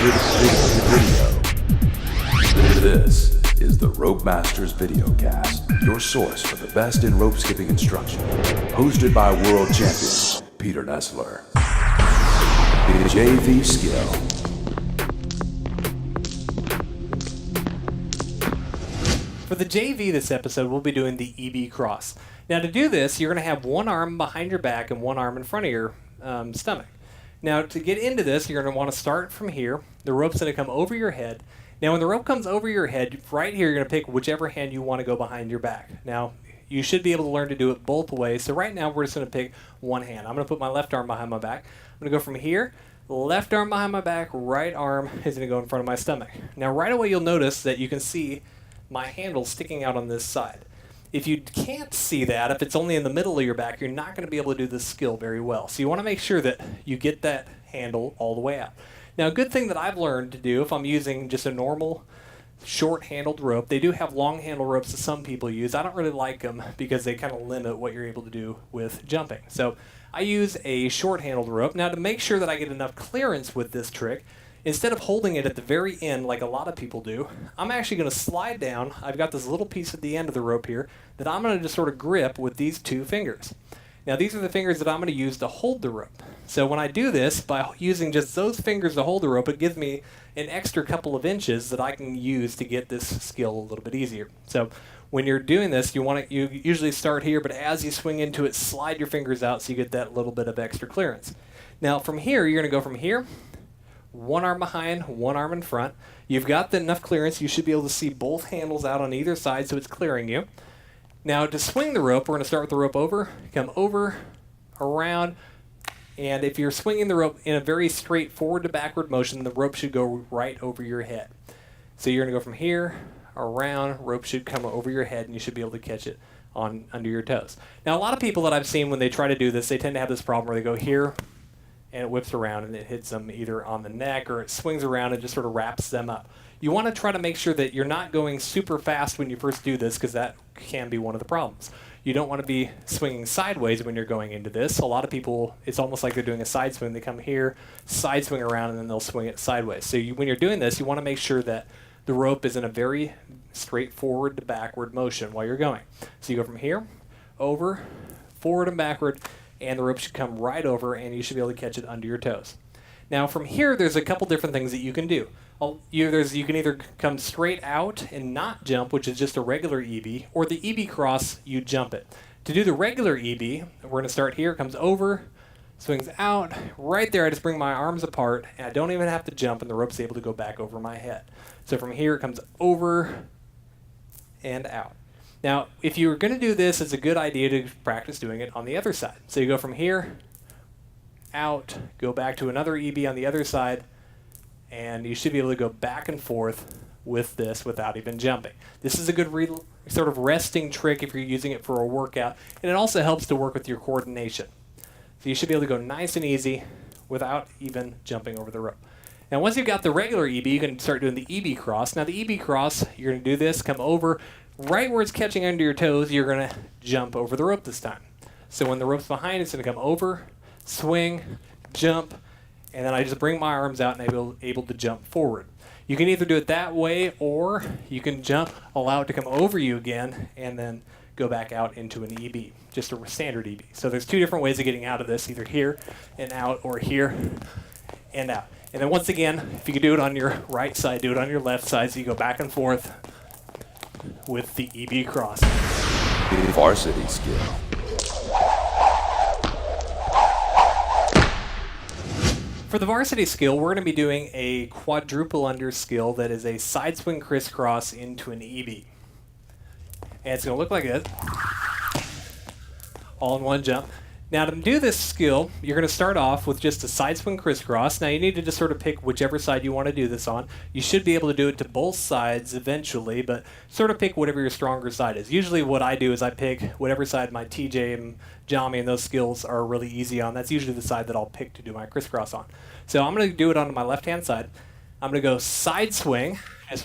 Video. This is the Rope Masters VideoKast, your source for the best in rope skipping instruction. Hosted by world champion Peter Nestler. JV skill. For the JV this episode, we'll be doing the EB cross. Now to do this, you're going to have one arm behind your back and one arm in front of your stomach. Now to get into this, you're going to want to start from here. The rope's going to come over your head. Now when the rope comes over your head, right here you're going to pick whichever hand you want to go behind your back. Now you should be able to learn to do it both ways. So right now we're just going to pick one hand. I'm going to put my left arm behind my back. I'm going to go from here, left arm behind my back, right arm is going to go in front of my stomach. Now right away you'll notice that you can see my handle sticking out on this side. If you can't see that, if it's only in the middle of your back, you're not going to be able to do this skill very well. So you want to make sure that you get that handle all the way out. Now, a good thing that I've learned to do if I'm using just a normal short-handled rope, they do have long-handle ropes that some people use. I don't really like them because they kind of limit what you're able to do with jumping. So I use a short-handled rope. Now, to make sure that I get enough clearance with this trick, instead of holding it at the very end like a lot of people do, I'm actually going to slide down. I've got this little piece at the end of the rope here that I'm going to just sort of grip with these two fingers. Now these are the fingers that I'm going to use to hold the rope. So when I do this, by using just those fingers to hold the rope, it gives me an extra couple of inches that I can use to get this skill a little bit easier. So when you're doing this, you usually start here, but as you swing into it, slide your fingers out so you get that little bit of extra clearance. Now from here, you're going to go from here, one arm behind, one arm in front. You've got enough clearance. You should be able to see both handles out on either side so it's clearing you. Now to swing the rope, we're going to start with the rope over, come over, around, and if you're swinging the rope in a very straight forward to backward motion, the rope should go right over your head. So you're going to go from here, around, rope should come over your head, and you should be able to catch it under your toes. Now a lot of people that I've seen when they try to do this, they tend to have this problem where they go here, and it whips around and it hits them either on the neck or it swings around and just sort of wraps them up. You want to try to make sure that you're not going super fast when you first do this because that can be one of the problems. You don't want to be swinging sideways when you're going into this. A lot of people, it's almost like they're doing a side swing. They come here, side swing around, and then they'll swing it sideways. So when you're doing this, you want to make sure that the rope is in a very straightforward to backward motion while you're going. So you go from here, over, forward and backward, and the rope should come right over, and you should be able to catch it under your toes. Now from here, there's a couple different things that you can do. You can either come straight out and not jump, which is just a regular EB, or the EB cross, you jump it. To do the regular EB, we're going to start here, comes over, swings out. Right there, I just bring my arms apart, and I don't even have to jump, and the rope's able to go back over my head. So from here, it comes over and out. Now, if you're going to do this, it's a good idea to practice doing it on the other side. So you go from here, out, go back to another EB on the other side, and you should be able to go back and forth with this without even jumping. This is a good sort of resting trick if you're using it for a workout, and it also helps to work with your coordination. So you should be able to go nice and easy without even jumping over the rope. Now once you've got the regular EB, you can start doing the EB cross. Now the EB cross, you're going to do this, come over, right where it's catching under your toes, you're going to jump over the rope this time. So when the rope's behind, it's going to come over, swing, jump, and then I just bring my arms out and I'm able to jump forward. You can either do it that way, or you can jump, allow it to come over you again, and then go back out into an EB, just a standard EB. So there's two different ways of getting out of this, either here and out, or here and out. And then once again, if you can do it on your right side, do it on your left side, so you go back and forth with the EB cross. Varsity skill. For the varsity skill, we're going to be doing a quadruple under skill that is a side swing crisscross into an EB. And it's going to look like this, all in one jump. Now to do this skill, you're going to start off with just a side swing crisscross. Now you need to just sort of pick whichever side you want to do this on. You should be able to do it to both sides eventually, but sort of pick whatever your stronger side is. Usually what I do is I pick whatever side my TJ and Jami and those skills are really easy on. That's usually the side that I'll pick to do my crisscross on. So I'm going to do it on my left-hand side. I'm going to go side swing, as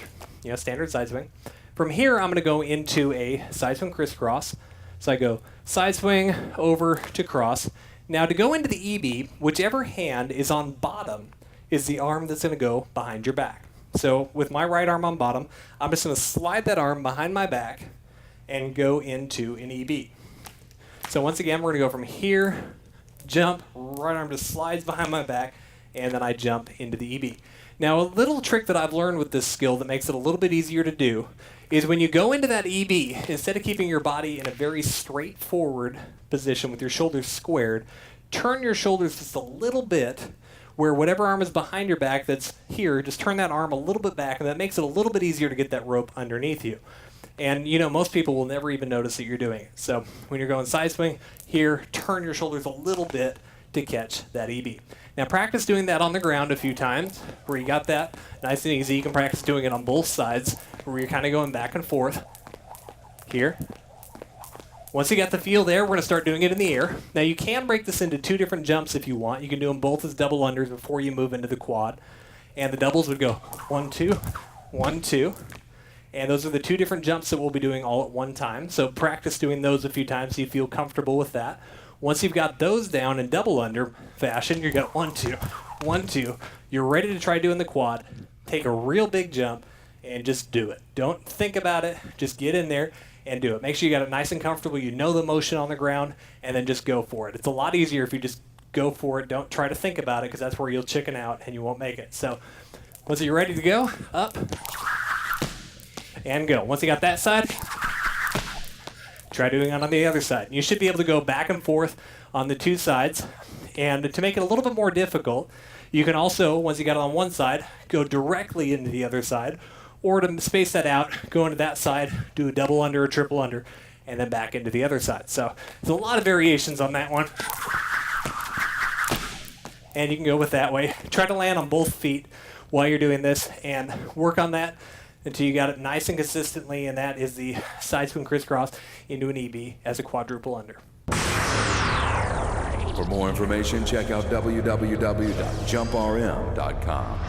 standard side swing. From here, I'm going to go into a side swing crisscross. So I go side swing over to cross. Now to go into the EB, whichever hand is on bottom is the arm that's going to go behind your back. So with my right arm on bottom, I'm just going to slide that arm behind my back and go into an EB. So once again, we're going to go from here, jump, right arm just slides behind my back, and then I jump into the EB. Now, a little trick that I've learned with this skill that makes it a little bit easier to do is when you go into that EB, instead of keeping your body in a very straightforward position with your shoulders squared, turn your shoulders just a little bit where whatever arm is behind your back that's here, just turn that arm a little bit back, and that makes it a little bit easier to get that rope underneath you. And you know, most people will never even notice that you're doing it. So when you're going side swing, here, turn your shoulders a little bit to catch that EB. Now practice doing that on the ground a few times where you got that nice and easy. You can practice doing it on both sides where you're kind of going back and forth. Here. Once you got the feel there, we're going to start doing it in the air. Now you can break this into two different jumps if you want. You can do them both as double unders before you move into the quad. And the doubles would go 1, 2, 1, 2. And those are the two different jumps that we'll be doing all at one time. So practice doing those a few times so you feel comfortable with that. Once you've got those down in double under fashion, you're going 1, 2, 1, 2. You're ready to try doing the quad. Take a real big jump and just do it. Don't think about it. Just get in there and do it. Make sure you got it nice and comfortable. You know the motion on the ground, and then just go for it. It's a lot easier if you just go for it. Don't try to think about it, because that's where you'll chicken out and you won't make it. So once you're ready to go, up and go. Once you got that side, try doing it on the other side. You should be able to go back and forth on the two sides. And to make it a little bit more difficult, you can also, once you got it on one side, go directly into the other side. Or to space that out, go into that side, do a double under or triple under, and then back into the other side. So there's a lot of variations on that one. And you can go with that way. Try to land on both feet while you're doing this and work on that until you got it nice and consistently, and that is the side swing crisscross into an EB as a quadruple under. For more information, check out www.jumprm.com.